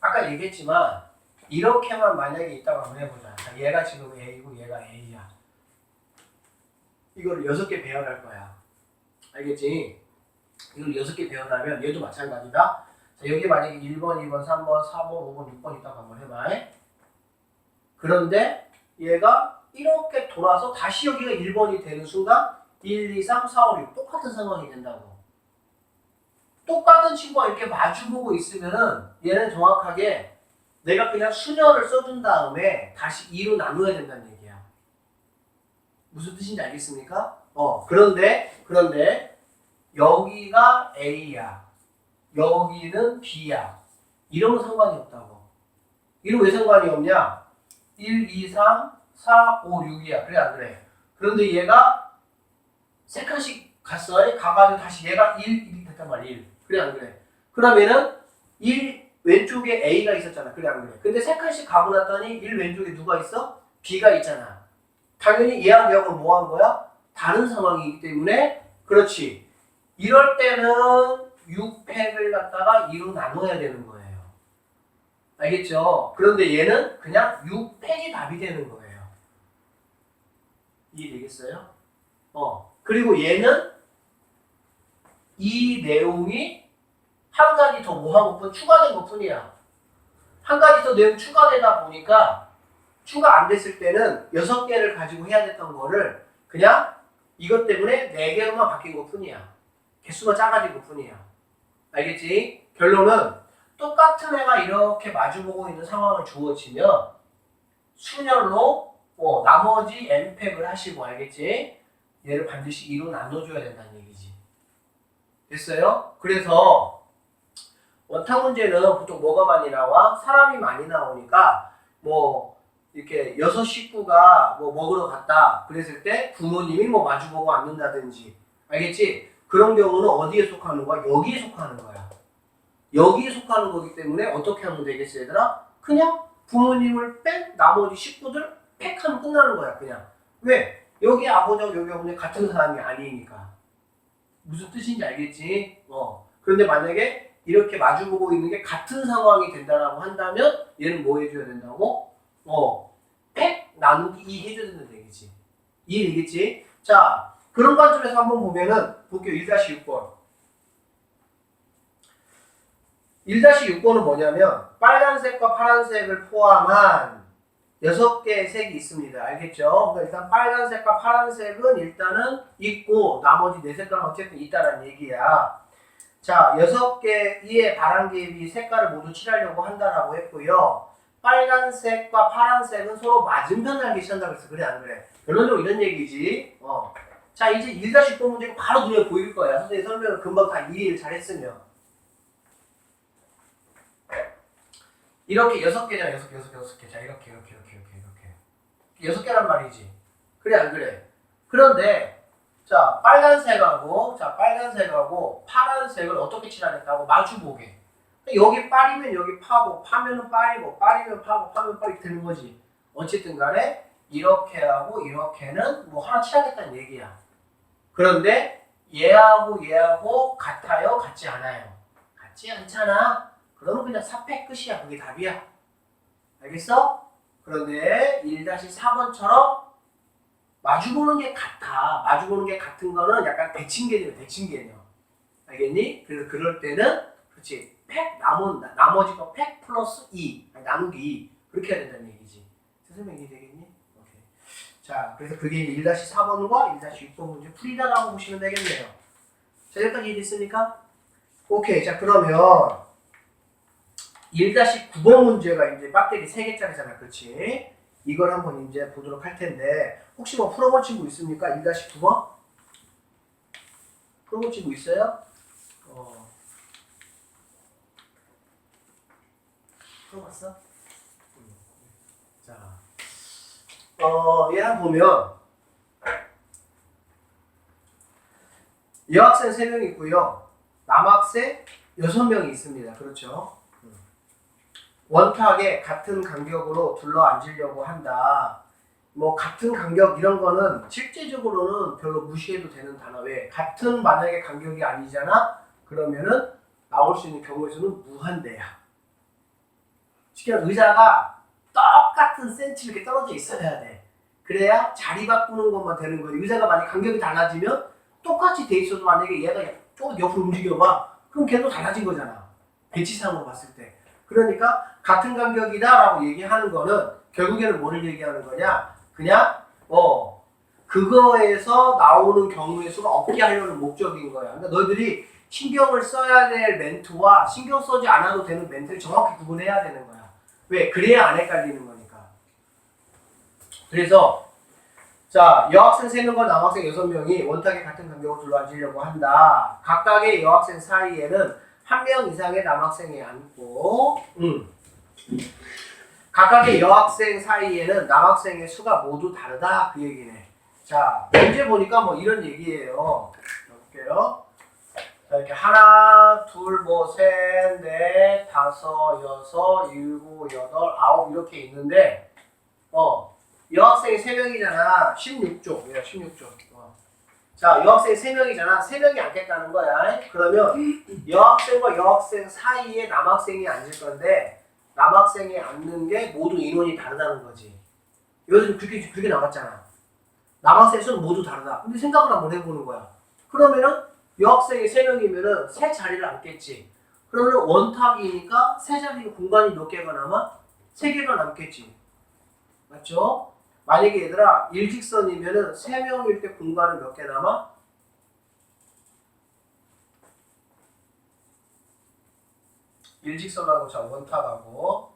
아까 얘기했지만 이렇게만 만약에 있다고 한번 해보자. 자, 얘가 지금 A고 얘가 A야. 이거를 6개 배열할 거야. 알겠지? 이걸 6개 배열하면 얘도 마찬가지다. 자, 여기 만약에 1번, 2번, 3번, 4번, 5번, 6번 있다고 한번 해봐. 그런데 얘가 이렇게 돌아서 다시 여기가 1번이 되는 순간 1, 2, 3, 4, 5, 6 똑같은 상황이 된다고. 똑같은 친구가 이렇게 마주보고 있으면은 얘는 정확하게 내가 그냥 수녀를 써준 다음에 다시 2로 나누어야 된다는 얘기야. 무슨 뜻인지 알겠습니까? 그런데 여기가 A야. 여기는 B야. 이러면 상관이 없다고. 이러면 왜 상관이 없냐? 1, 2, 3, 4, 5, 6이야. 그래 안 그래? 그런데 얘가 세 칸씩 갔어. 가가지고 다시 얘가 1이 됐단 말이야. 1. 그래 안 그래? 그러면은 1 왼쪽에 A가 있었잖아. 그래 안 그래? 근데 세 칸씩 가고 났더니 1 왼쪽에 누가 있어? B가 있잖아. 당연히 얘하고 얘하고 뭐 한 거야? 다른 상황이기 때문에 그렇지. 이럴 때는 6팩을 갖다가 2로 나눠야 되는 거예요. 알겠죠? 그런데 얘는 그냥 6팩이 답이 되는 거예요. 이해되겠어요? 그리고 얘는 이 내용이 한 가지 더 뭐 한 것뿐 추가된 것뿐이야. 한 가지 더 내용 추가되다 보니까 추가 안 됐을 때는 6개를 가지고 해야 됐던 거를 그냥 이것 때문에 4개로만 바뀐 것뿐이야. 개수가 작아진 것뿐이야. 알겠지? 결론은 똑같은 애가 이렇게 마주보고 있는 상황을 주어지면 순열로 나머지 n팩을 하시고 알겠지? 얘를 반드시 2로 나눠줘야 된다는 얘기지. 됐어요? 그래서 원탁 문제는 보통 뭐가 많이 나와? 사람이 많이 나오니까 이렇게 6 식구가 먹으러 갔다 그랬을 때 부모님이 마주보고 앉는다든지 알겠지? 그런 경우는 어디에 속하는 거야? 여기에 속하는 거야. 여기에 속하는 거기 때문에 어떻게 하면 되겠어 얘들아? 그냥 부모님을 뺀 나머지 식구들 팩하면 끝나는 거야 그냥. 왜? 여기 아버지하고 여기 어머니 같은 사람이 아니니까. 무슨 뜻인지 알겠지? 그런데 만약에 이렇게 마주보고 있는 게 같은 상황이 된다라고 한다면 얘는 뭐 해줘야 된다고? 팩 나누기 2 해줘야 된다는 얘기지. 이해되겠지? 자, 그런 관점에서 한번 보면은 볼게요. 1-6번. 1-6번은 뭐냐면 빨간색과 파란색을 포함한 6개의 색이 있습니다. 알겠죠? 그러니까 일단 빨간색과 파란색은 일단은 있고 나머지 4색깔은 어쨌든 있다는 얘기야. 자, 6개의 바람개비 색깔을 모두 칠하려고 한다라고 했고요. 빨간색과 파란색은 서로 맞은편 날개 칠한다고 했어. 그래 안 그래? 결론적으로 이런 얘기지. 자, 이제 1-6번 문제가 바로 눈에 보일 거야. 선생님 설명을 금방 다 이해를 잘했으면. 이렇게 6개잖아. 6개. 자, 이렇게. 6개란 말이지. 그래 안 그래? 그런데 자, 빨간색하고 파란색을 어떻게 칠하겠다고? 마주보게. 여기 빨이면 여기 파고, 파면은 빨이고, 빨이면 파고, 파면 빨이 되는 거지. 어쨌든 간에 이렇게 하고 이렇게는 하나 칠하겠다는 얘기야. 그런데 얘하고 같아요? 같지 않아요? 같지 않잖아? 그러면 그냥 4팩 끝이야. 그게 답이야. 알겠어? 그런데 1-4번처럼 마주보는 게 같아. 마주보는 게 같은 거는 약간 대칭 개념. 알겠니? 그래서 그럴 때는 그렇지. 팩 나머지 거 팩 플러스 2 나누기 2 그렇게 해야 된다는 얘기지. 설명이 되겠니? 오케이. 자, 그래서 그게 1-4번과 1-6번 문제 풀이다라고 보시면 되겠네요. 자, 여기까지 이해됐습니까? 오케이. 자, 그러면 1-9번 문제가 이제 배터리 3개짜리잖아. 그렇지? 이걸 한번 이제 보도록 할 텐데 혹시 풀어본 친구 있습니까? 1-9번? 풀어본 친구 있어요? 풀어봤어? 자, 얘랑 보면 여학생 3명 있고요. 남학생 6명이 있습니다. 그렇죠? 원탁에 같은 간격으로 둘러앉으려고 한다. 뭐 같은 간격 이런 거는 실제적으로는 별로 무시해도 되는 단어. 왜? 같은 만약에 간격이 아니잖아? 그러면은 나올 수 있는 경우의 수는 무한대야. 쉽게 말해 의자가 똑같은 센치 이렇게 떨어져 있어야 돼. 그래야 자리 바꾸는 것만 되는 거지. 의자가 만약 간격이 달라지면 똑같이 돼 있어도 만약에 얘가 조금 옆으로 움직여봐. 그럼 걔도 달라진 거잖아. 배치상으로 봤을 때. 그러니까 같은 간격이다라고 얘기하는 거는 결국에는 뭐를 얘기하는 거냐? 그냥 그거에서 나오는 경우의 수가 없게 하려는 목적인 거야. 그러니까 너희들이 신경을 써야 될 멘트와 신경 쓰지 않아도 되는 멘트를 정확히 구분해야 되는 거야. 왜? 그래야 안 헷갈리는 거니까. 그래서 자, 여학생 3명과 남학생 6명이 원탁에 같은 간격으로 둘러앉으려고 한다. 각각의 여학생 사이에는 1명 이상의 남학생이 앉고 각각의 여학생 사이에는 남학생의 수가 모두 다르다. 그 얘기네. 자, 문제 보니까 뭐 이런 얘기예요. 볼게요. 자, 이렇게 하나, 둘, 뭐 셋, 넷, 다섯, 여섯, 일곱, 여덟, 아홉 이렇게 있는데 여학생이 3명이잖아. 16조. 16조. 자, 여학생이 3명이잖아. 3명이 앉겠다는 거야. 그러면 여학생과 여학생 사이에 남학생이 앉을 건데 남학생이 앉는 게 모두 인원이 다르다는 거지. 요즘 그렇게 나왔잖아. 남학생 수는 모두 다르다. 근데 생각을 한번 해보는 거야. 그러면은 여학생이 3명이면은 3자리를 앉겠지. 그러면 원탁이니까 3자리 공간이 몇 개가 남아? 3개가 남겠지. 맞죠? 만약에 얘들아 일직선이면은 3명일 때 공간은 몇 개 남아? 일직선하고 자 원탁하고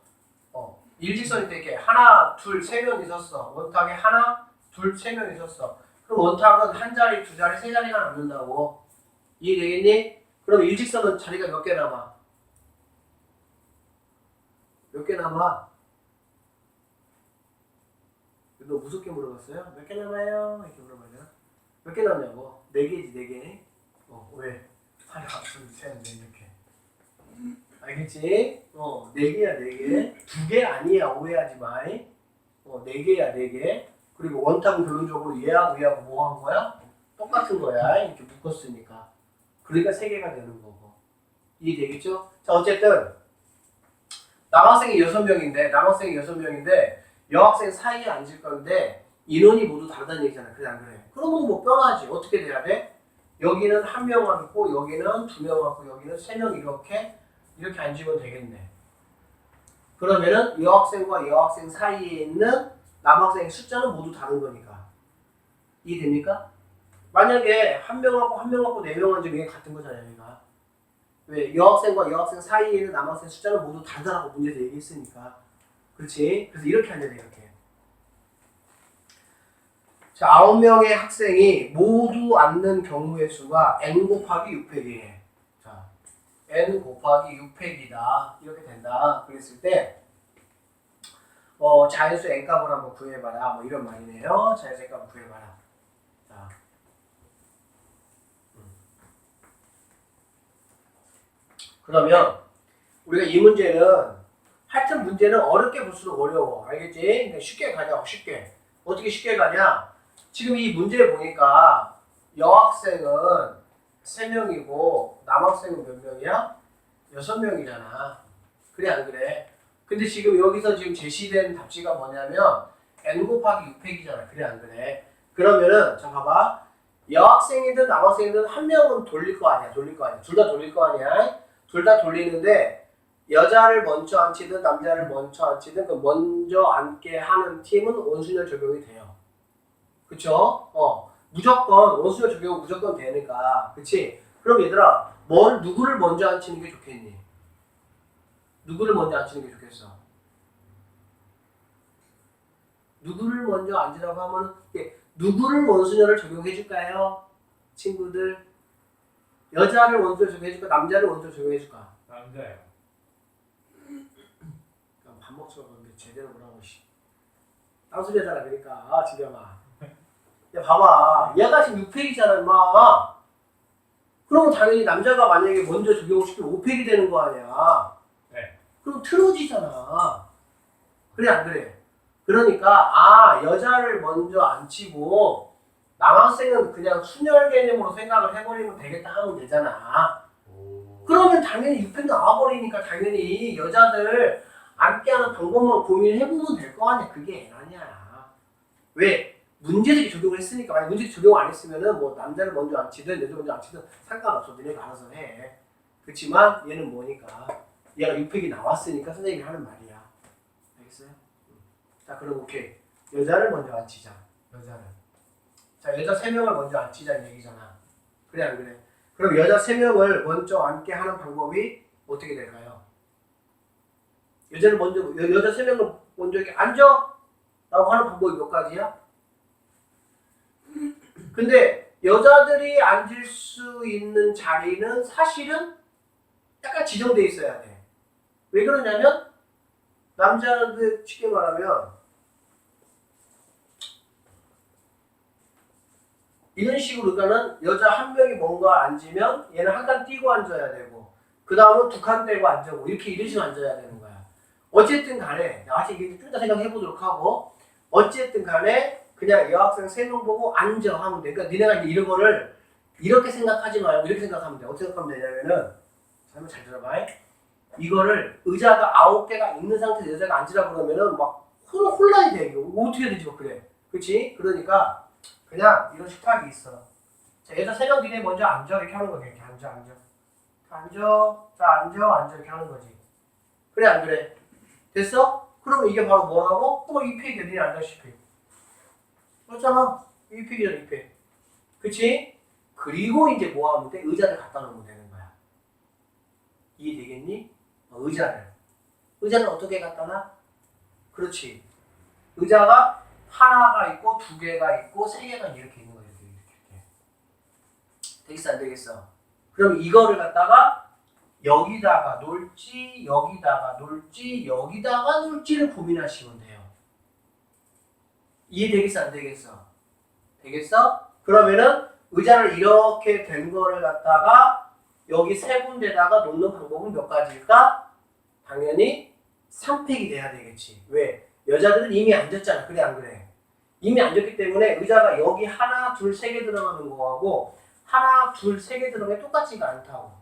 일직선일 때 이렇게 하나, 둘, 3명 있었어. 원탁에 하나, 둘, 3명 있었어. 그럼 원탁은 한 자리, 두 자리, 세 자리가 남는다고. 이해되겠니? 그럼 일직선은 자리가 몇 개 남아? 몇 개 남아? 너 무섭게 물어봤어요? 몇 개 남아요? 이렇게 물어봐야 되나? 몇 개 남냐고? 4개지 4개. 왜? 하나, 둘, 셋, 넷 이렇게. 알겠지? 4개야 4개. 2개 아니야. 오해하지 마. 4개야 4개. 그리고 원탁은 결론적으로 얘하고 얘하고 뭐 한 거야? 똑같은 거야. 이렇게 묶었으니까. 그러니까 3개가 되는 거고. 이해되겠죠? 자, 어쨌든 남학생이 6명인데 여학생 사이에 앉을 건데 인원이 모두 다르다는 얘기잖아. 그래 안 그래? 그러면 뭐 뻔하지. 어떻게 돼야 돼? 여기는 1명 앉고 여기는 2명 앉고 여기는 3명 이렇게 앉으면 되겠네. 그러면은 여학생과 여학생 사이에 있는 남학생의 숫자는 모두 다른 거니까. 이해됩니까? 만약에 1명하고 1명하고 4명 앉으면 이게 같은 거잖아요. 얘가. 왜? 여학생과 여학생 사이에 있는 남학생 숫자는 모두 다르다고 문제에서 얘기했으니까. 그렇지? 그래서 이렇게 앉아야 돼. 이렇게. 자, 9명의 학생이 모두 앉는 경우의 수가 n 곱하기 6획이에요. 자, n 곱하기 6획이다. 이렇게 된다. 그랬을 때 자연수 n값을 한번 구해봐라. 뭐 이런 말이네요. 자연수 n값을 구해봐라. 자, 그러면 우리가 이 문제는 하여튼 문제는 어렵게 볼수록 어려워. 알겠지? 그러니까 쉽게 가자고. 쉽게. 어떻게 쉽게 가냐? 지금 이 문제 보니까 여학생은 3명이고 남학생은 몇 명이야? 6명이잖아. 그래 안 그래? 근데 지금 여기서 지금 제시된 답지가 뭐냐면 n 곱하기 6획이잖아. 그래 안 그래? 그러면은 자 봐봐. 여학생이든 남학생이든 한 명은 돌릴 거 아니야. 둘 다 돌릴 거 아니야. 둘 다 돌리는데 여자를 먼저 앉히든 남자를 먼저 앉히든 그 먼저 앉게 하는 팀은 원순열 적용이 돼요. 그쵸? 무조건 원순열 적용은 무조건 되니까. 그치? 그럼 얘들아 누구를 먼저 앉히는 게 좋겠니? 누구를 먼저 앉히는 게 좋겠어? 누구를 먼저 앉으라고 하면 누구를 원순열을 적용해 줄까요? 친구들 여자를 원순열 적용해 줄까? 남자를 원순열 적용해 줄까? 남자요. 밥 먹자고 그러는데 제대로 보라고 땅소리 하잖아. 그러니까 지겸아 야 봐봐 얘가 지금 6팩이잖아 임마. 그러면 당연히 남자가 만약에 먼저 적용을 시키면 5팩이 되는 거 아니야. 네. 그럼 틀어지잖아. 그래 안 그래? 그러니까 여자를 먼저 안 치고 남학생은 그냥 순혈 개념으로 생각을 해버리면 되겠다 하면 되잖아. 그러면 당연히 6팩 나와버리니까 당연히 여자들 앉게 하는 방법만 고민해보면 될 거 아니야. 그게 애라냐. 왜? 문제들이 적용을 했으니까. 만약 문제들이 적용 안 했으면은 뭐 남자를 먼저 안 치든 여자 먼저 안 치든 상관없어. 너네가 알아서 해. 그렇지만 얘는 뭐니까 얘가 6팩이 나왔으니까 선생님이 하는 말이야. 알겠어요? 자 그럼 오케이. 여자를 먼저 안 치자. 여자를. 자 여자 3명을 먼저 안 치자는 얘기잖아. 그래 안 그래? 그럼 여자 3명을 먼저 앉게 하는 방법이 어떻게 될까요? 여자 3명을 먼저 이렇게 앉아! 라고 하는 방법이 몇 가지야? 근데 여자들이 앉을 수 있는 자리는 사실은 약간 지정돼 있어야 돼. 왜 그러냐면 남자들 쉽게 말하면 이런 식으로 그러니까는 여자 한 명이 뭔가 앉으면 얘는 한 칸 띄고 앉아야 되고 그 다음은 2칸 떼고 앉고 이런 식으로 앉아야 되는 거야. 어쨌든 간에 아직 이게 좀 더 생각해 보도록 하고 어쨌든 간에 그냥 여학생 3명 보고 앉아 하면 돼. 그러니까 니네가 이제 이런 거를 이렇게 생각하지 말고 이렇게 생각하면 돼. 어떻게 생각하면 되냐면은 잘 들어봐. 이거를 의자가 9개가 있는 상태에서 여자가 앉으라 그러면은 막 혼란이 돼. 이거 어떻게 되지? 뭐 그래. 그렇지? 그러니까 그냥 이런 식탁이 있어. 자, 여자 3명 뒤에 먼저 앉아 이렇게 하는 거야. 이렇게 앉아. 자, 앉아 이렇게 하는 거지. 그래 안 그래? 됐어? 그러면 이게 바로 뭐하고? 이 팩이야. 니네 앉아시피. 그렇잖아. 이 팩이잖아. 이 팩. 그치? 그리고 이제 뭐 하면 돼? 의자를 갖다 놓으면 되는 거야. 이해되겠니? 의자를 어떻게 갖다 놔? 그렇지. 의자가 하나가 있고 2개가 있고 3개가 이렇게 있는 거야. 이렇게. 되겠어 안 되겠어? 그럼 이거를 갖다가 여기다가 놓을지 여기다가 놓을지를 고민하시면 돼요. 이해되겠어 안 되겠어? 되겠어? 그러면은 의자를 이렇게 된 거를 갖다가 여기 3군데다가 놓는 방법은 몇 가지일까? 당연히 3팩이 돼야 되겠지. 왜? 여자들은 이미 앉았잖아. 그래 안 그래? 이미 앉았기 때문에 의자가 여기 하나, 둘, 3개 들어가는 거하고 하나, 둘, 3개 들어가는 게 똑같지가 않다고.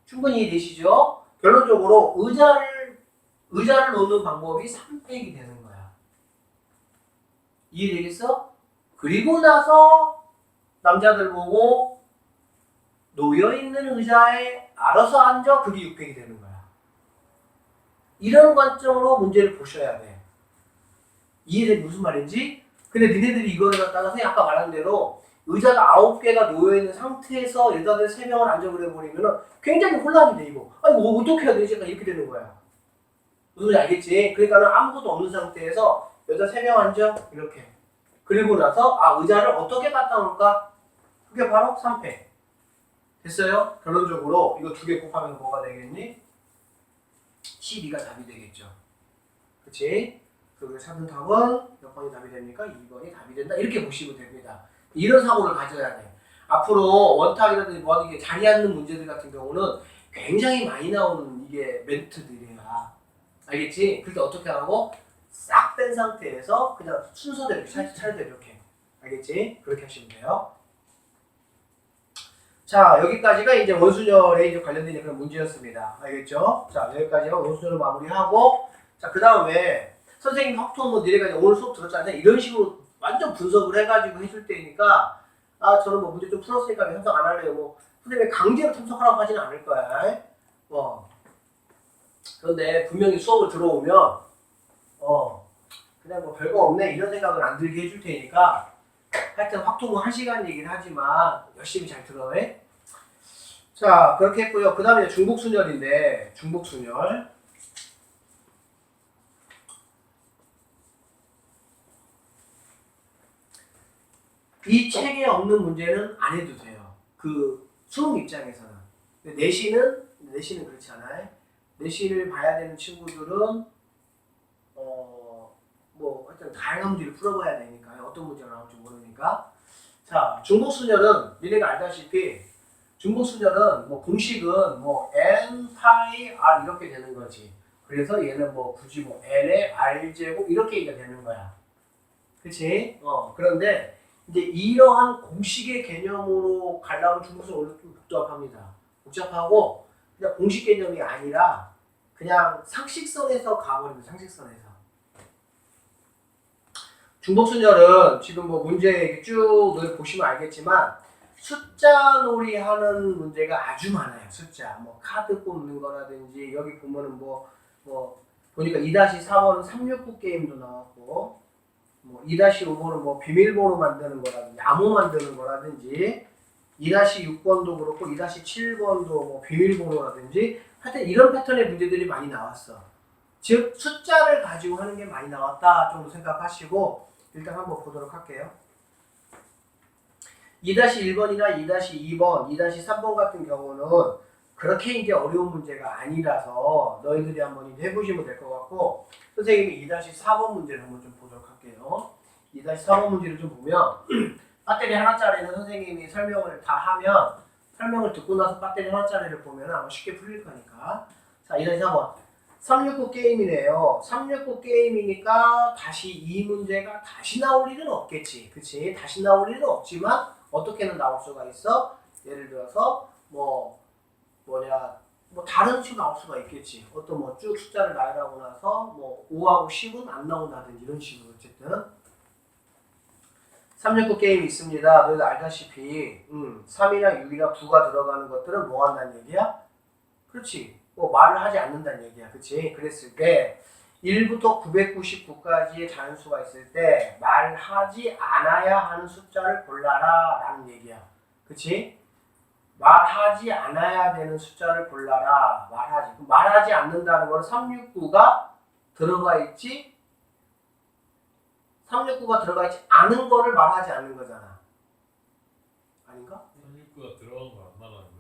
충분히 이해되시죠? 결론적으로 의자를 놓는 방법이 3팩이 되는 거야. 이해되겠어? 그리고 나서 남자들 보고 놓여있는 의자에 알아서 앉아. 그게 6팩이 되는 거야. 이런 관점으로 문제를 보셔야 돼. 이해돼? 무슨 말인지? 근데 니네들이 이거를 갖다가 선생님 아까 말한 대로 의자가 9개가 놓여있는 상태에서 여자들 3명을 앉아버려 버리면 굉장히 혼란이 돼. 이거 뭐 어떻게 해야 되지? 이렇게 되는 거야. 무슨 말인지 알겠지? 그러니까는 아무것도 없는 상태에서 여자 3명 앉아. 이렇게. 그리고 나서 의자를 어떻게 갖다 놓을까? 그게 바로 3팩. 됐어요? 결론적으로 이거 2개 곱하면 뭐가 되겠니? 12가 답이 되겠죠. 그치? 그리고 찾은 답은 몇 번이 답이 됩니까? 2번이 답이 된다. 이렇게 보시면 됩니다. 이런 사고를 가져야 돼. 앞으로 원탁이라든지 뭐 이게 자리 앉는 문제들 같은 경우는 굉장히 많이 나오는 이게 멘트들이야. 알겠지? 그럴 때 어떻게 하고? 싹 뺀 상태에서 그냥 순서대로 차례대로 이렇게. 알겠지? 그렇게 하시면 돼요. 자, 여기까지가 이제 원순열에 이제 관련된 그런 문제였습니다. 알겠죠? 자, 여기까지가 원순열을 마무리하고, 자, 그 다음에 선생님 확통 니네가 오늘 수업 들었잖아요. 이런 식으로 완전 분석을 해가지고 해줄 때니까, 저는 뭐 문제 좀 풀었으니까 참석 안 할래요. 뭐, 선생님이 강제로 참석하라고 하지는 않을 거야. 그런데 분명히 수업을 들어오면, 그냥 뭐 별거 없네 이런 생각을 안 들게 해줄 테니까, 하여튼 확통은 1시간 얘기를 하지만 열심히 잘 들어. 자, 그렇게 했고요. 그 다음에 중복순열인데, 중복순열. 이 책에 없는 문제는 안 해도 돼요. 그 수능 입장에서는. 근데 내신은 그렇지 않아요. 내신을 봐야 되는 친구들은 뭐 하여튼 다양한 문제를 풀어봐야 되니까요. 어떤 문제가 나올지 모르니까. 자, 중복순열은 니네가 알다시피 중복순열은 뭐 공식은 뭐 n 파이 r 이렇게 되는 거지. 그래서 얘는 뭐 굳이 뭐 n의 r제곱 이렇게 얘기가 되는 거야. 그치? 그런데 이제 이러한 공식의 개념으로 가려면 중국어는 원래 좀 복잡합니다. 복잡하고 그냥 공식 개념이 아니라 그냥 상식선에서 가버립니다. 상식선에서. 중복순열은 지금 뭐 문제 쭉 보시면 알겠지만 숫자 놀이 하는 문제가 아주 많아요. 숫자. 뭐 카드 뽑는 거라든지 여기 보면은 뭐 보니까 2-4번은 369 게임도 나왔고 뭐 2-5번은 뭐 비밀번호 만드는 거라든지 암호 만드는 거라든지 2-6번도 그렇고 2-7번도 뭐 비밀번호라든지 하여튼 이런 패턴의 문제들이 많이 나왔어. 즉 숫자를 가지고 하는 게 많이 나왔다 정도 생각하시고 일단 한번 보도록 할게요. 2-1번이나 2-2번, 2-3번 같은 경우는 그렇게 이제 어려운 문제가 아니라서 너희들이 한번 이제 해보시면 될 것 같고 선생님이 2-4번 문제를 한번 좀 보도록 할게요. 2-4번 문제를 좀 보면 배터리 하나짜리는 선생님이 설명을 다 하면 설명을 듣고 나서 배터리 하나짜리를 보면 아마 쉽게 풀릴 거니까. 자, 2-4번 369 게임이네요. 369 게임이니까 다시 이 문제가 다시 나올 일은 없겠지. 그치? 다시 나올 일은 없지만 어떻게는 나올 수가 있어? 예를 들어서 뭐 다른 식으로 나올 수가 있겠지. 어떤 뭐 쭉 숫자를 나열하고 나서 뭐 5하고 10은 안 나온다든지 이런 식으로 어쨌든 369 게임이 있습니다. 너희들 알다시피 3이나 6이나 9가 들어가는 것들은 뭐 한다는 얘기야? 그렇지. 뭐 말을 하지 않는다는 얘기야. 그치? 그랬을 때 1부터 999까지의 자연수가 있을 때 말하지 않아야 하는 숫자를 골라라 라는 얘기야. 그치? 말하지 않아야 되는 숫자를 골라라. 말하지 않는다는 건 369가 들어가 있지 369가 들어가 있지 않은 거를 말하지 않는 거잖아. 아닌가? 369가 들어간 거 안 말하는 거예요.